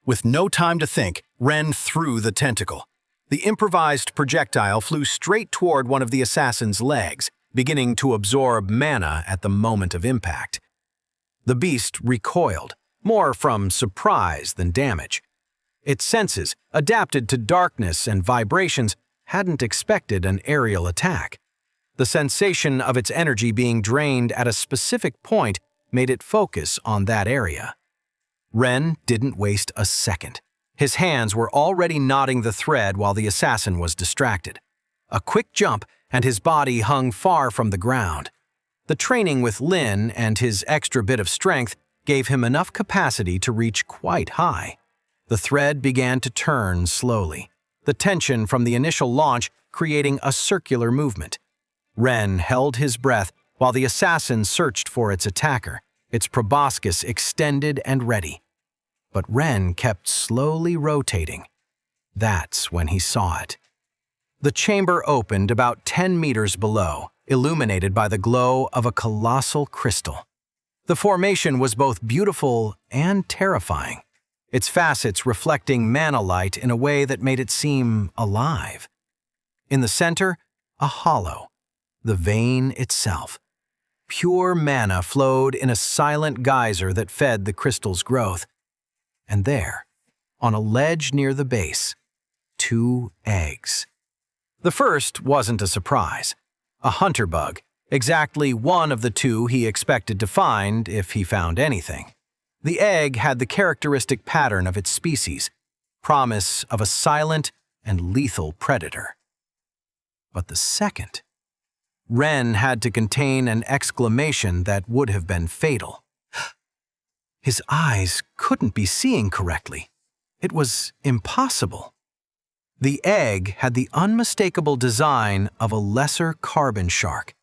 With no time to think, Ren threw the tentacle. The improvised projectile flew straight toward one of the assassin's legs, beginning to absorb mana at the moment of impact. The beast recoiled, more from surprise than damage. Its senses, adapted to darkness and vibrations, hadn't expected an aerial attack. The sensation of its energy being drained at a specific point made it focus on that area. Ren didn't waste a second. His hands were already knotting the thread while the assassin was distracted. A quick jump, and his body hung far from the ground. The training with Lin and his extra bit of strength gave him enough capacity to reach quite high. The thread began to turn slowly, the tension from the initial launch creating a circular movement. Ren held his breath while the assassin searched for its attacker, its proboscis extended and ready. But Ren kept slowly rotating. That's when he saw it. The chamber opened about 10 meters below, illuminated by the glow of a colossal crystal. The formation was both beautiful and terrifying, its facets reflecting mana light in a way that made it seem alive. In the center, a hollow, the vein itself. Pure mana flowed in a silent geyser that fed the crystal's growth. And there, on a ledge near the base, 2 eggs. The first wasn't a surprise. A hunter bug, exactly one of the 2 he expected to find if he found anything. The egg had the characteristic pattern of its species, promise of a silent and lethal predator. But the second, Ren had to contain an exclamation that would have been fatal. His eyes couldn't be seeing correctly. It was impossible. The egg had the unmistakable design of a lesser carbon shark,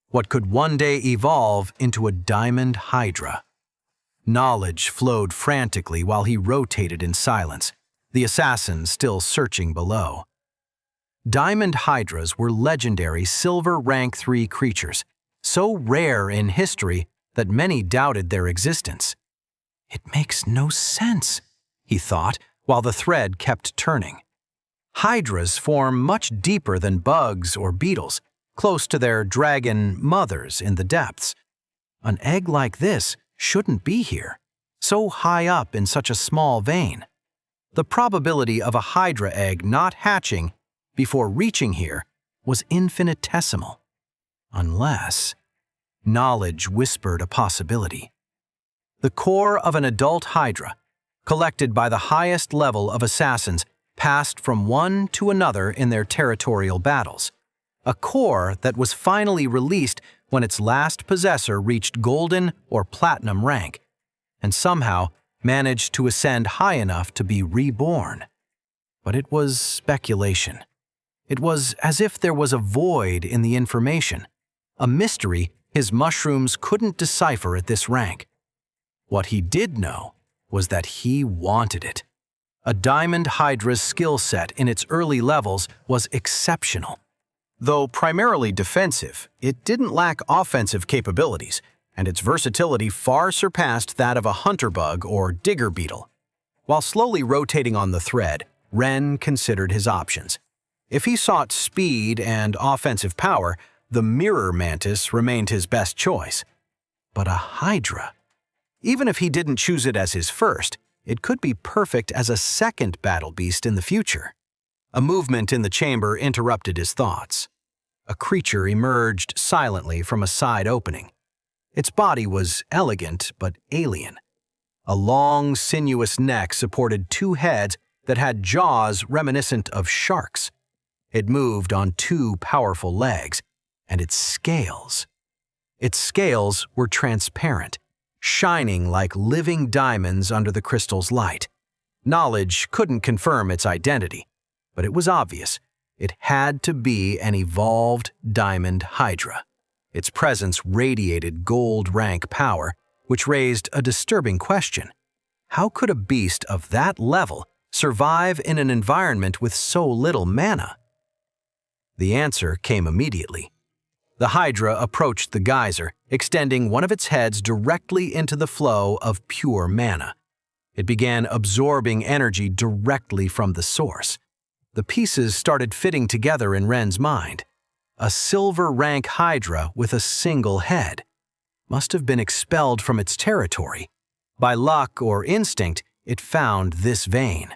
what could one day evolve into a diamond hydra. Knowledge flowed frantically while he rotated in silence, the assassin still searching below. Diamond hydras were legendary silver rank 3 creatures, so rare in history that many doubted their existence. It makes no sense, he thought, while the thread kept turning. Hydras form much deeper than bugs or beetles, close to their dragon mothers in the depths. An egg like this shouldn't be here, so high up in such a small vein. The probability of a hydra egg not hatching before reaching here was infinitesimal. Unless knowledge whispered a possibility. The core of an adult hydra, collected by the highest level of assassins, passed from one to another in their territorial battles. A core that was finally released when its last possessor reached golden or platinum rank, and somehow managed to ascend high enough to be reborn. But it was speculation. It was as if there was a void in the information, a mystery his mushrooms couldn't decipher at this rank. What he did know was that he wanted it. A diamond hydra's skill set in its early levels was exceptional. Though primarily defensive, it didn't lack offensive capabilities, and its versatility far surpassed that of a hunter bug or digger beetle. While slowly rotating on the thread, Ren considered his options. If he sought speed and offensive power, the mirror mantis remained his best choice. But a hydra? Even if he didn't choose it as his first, it could be perfect as a second battle beast in the future. A movement in the chamber interrupted his thoughts. A creature emerged silently from a side opening. Its body was elegant but alien. A long, sinuous neck supported 2 heads that had jaws reminiscent of sharks. It moved on 2 powerful legs, and its scales were transparent, shining like living diamonds under the crystal's light. Knowledge couldn't confirm its identity, but it was obvious. It had to be an evolved diamond hydra. Its presence radiated gold rank power, which raised a disturbing question. How could a beast of that level survive in an environment with so little mana? The answer came immediately. The hydra approached the geyser, extending one of its heads directly into the flow of pure mana. It began absorbing energy directly from the source. The pieces started fitting together in Ren's mind. A silver rank hydra with a single head must have been expelled from its territory. By luck or instinct, it found this vein.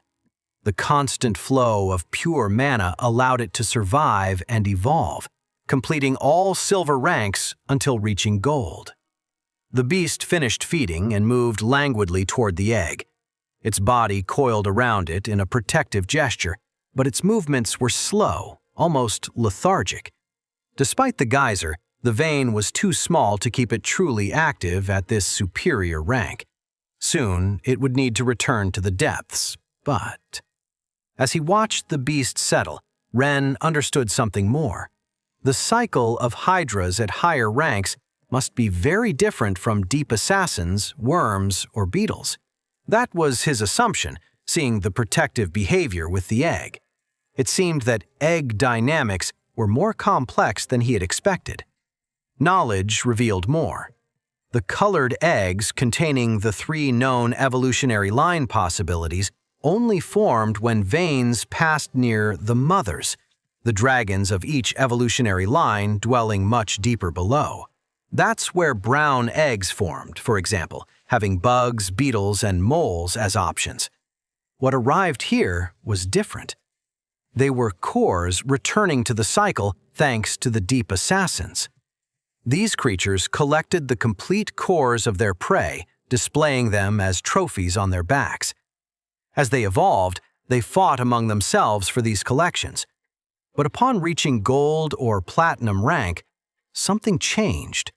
The constant flow of pure mana allowed it to survive and evolve, completing all silver ranks until reaching gold. The beast finished feeding and moved languidly toward the egg. Its body coiled around it in a protective gesture, but its movements were slow, almost lethargic. Despite the geyser, the vein was too small to keep it truly active at this superior rank. Soon, it would need to return to the depths, but... As he watched the beast settle, Ren understood something more. The cycle of hydras at higher ranks must be very different from deep assassins, worms, or beetles. That was his assumption, seeing the protective behavior with the egg. It seemed that egg dynamics were more complex than he had expected. Knowledge revealed more. The colored eggs containing the 3 known evolutionary line possibilities only formed when veins passed near the mothers, the dragons of each evolutionary line dwelling much deeper below. That's where brown eggs formed, for example, having bugs, beetles, and moles as options. What arrived here was different. They were cores returning to the cycle thanks to the deep assassins. These creatures collected the complete cores of their prey, displaying them as trophies on their backs. As they evolved, they fought among themselves for these collections. But upon reaching gold or platinum rank, something changed.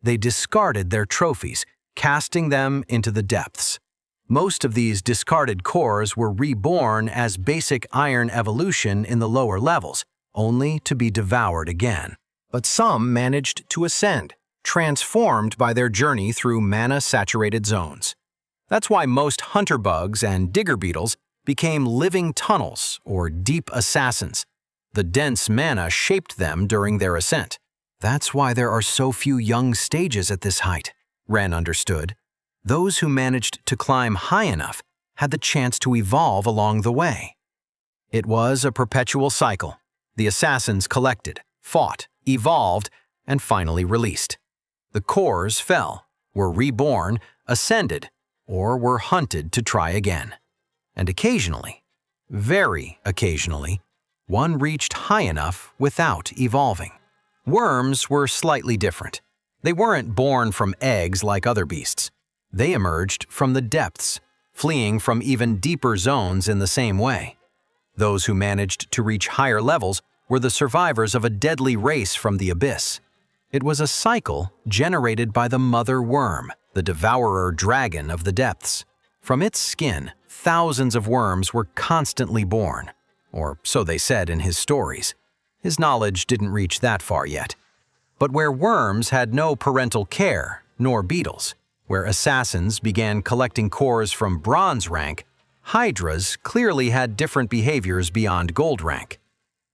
They discarded their trophies, casting them into the depths. Most of these discarded cores were reborn as basic iron evolution in the lower levels, only to be devoured again. But some managed to ascend, transformed by their journey through mana-saturated zones. That's why most hunter bugs and digger beetles became living tunnels or deep assassins. The dense mana shaped them during their ascent. That's why there are so few young stages at this height, Ren understood. Those who managed to climb high enough had the chance to evolve along the way. It was a perpetual cycle. The assassins collected, fought, evolved, and finally released. The cores fell, were reborn, ascended, or were hunted to try again. And occasionally, very occasionally, one reached high enough without evolving. Worms were slightly different. They weren't born from eggs like other beasts. They emerged from the depths, fleeing from even deeper zones in the same way. Those who managed to reach higher levels were the survivors of a deadly race from the abyss. It was a cycle generated by the mother worm, the devourer dragon of the depths. From its skin, thousands of worms were constantly born, or so they said in his stories. His knowledge didn't reach that far yet. But where worms had no parental care, nor beetles, where assassins began collecting cores from bronze rank, hydras clearly had different behaviors beyond gold rank.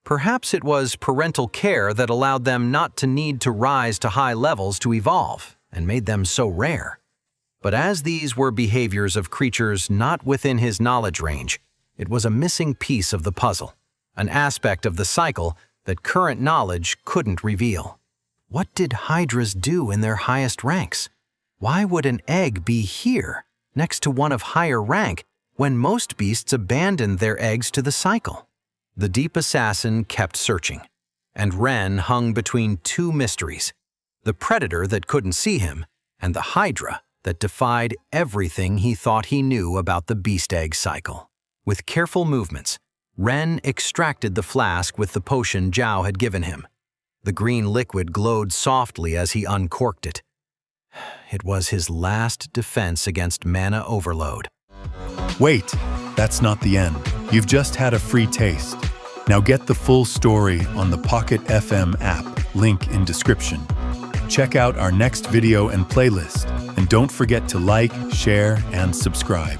Perhaps it was parental care that allowed them not to need to rise to high levels to evolve, and made them so rare. But as these were behaviors of creatures not within his knowledge range, it was a missing piece of the puzzle, an aspect of the cycle that current knowledge couldn't reveal. What did hydras do in their highest ranks? Why would an egg be here, next to one of higher rank, when most beasts abandoned their eggs to the cycle? The deep assassin kept searching, and Ren hung between 2 mysteries: the predator that couldn't see him, and the hydra that defied everything he thought he knew about the beast egg cycle. With careful movements, Ren extracted the flask with the potion Zhao had given him. The green liquid glowed softly as he uncorked it. It was his last defense against mana overload. Wait, that's not the end. You've just had a free taste. Now get the full story on the Pocket FM app, link in description. Check out our next video and playlist, and don't forget to like, share, and subscribe.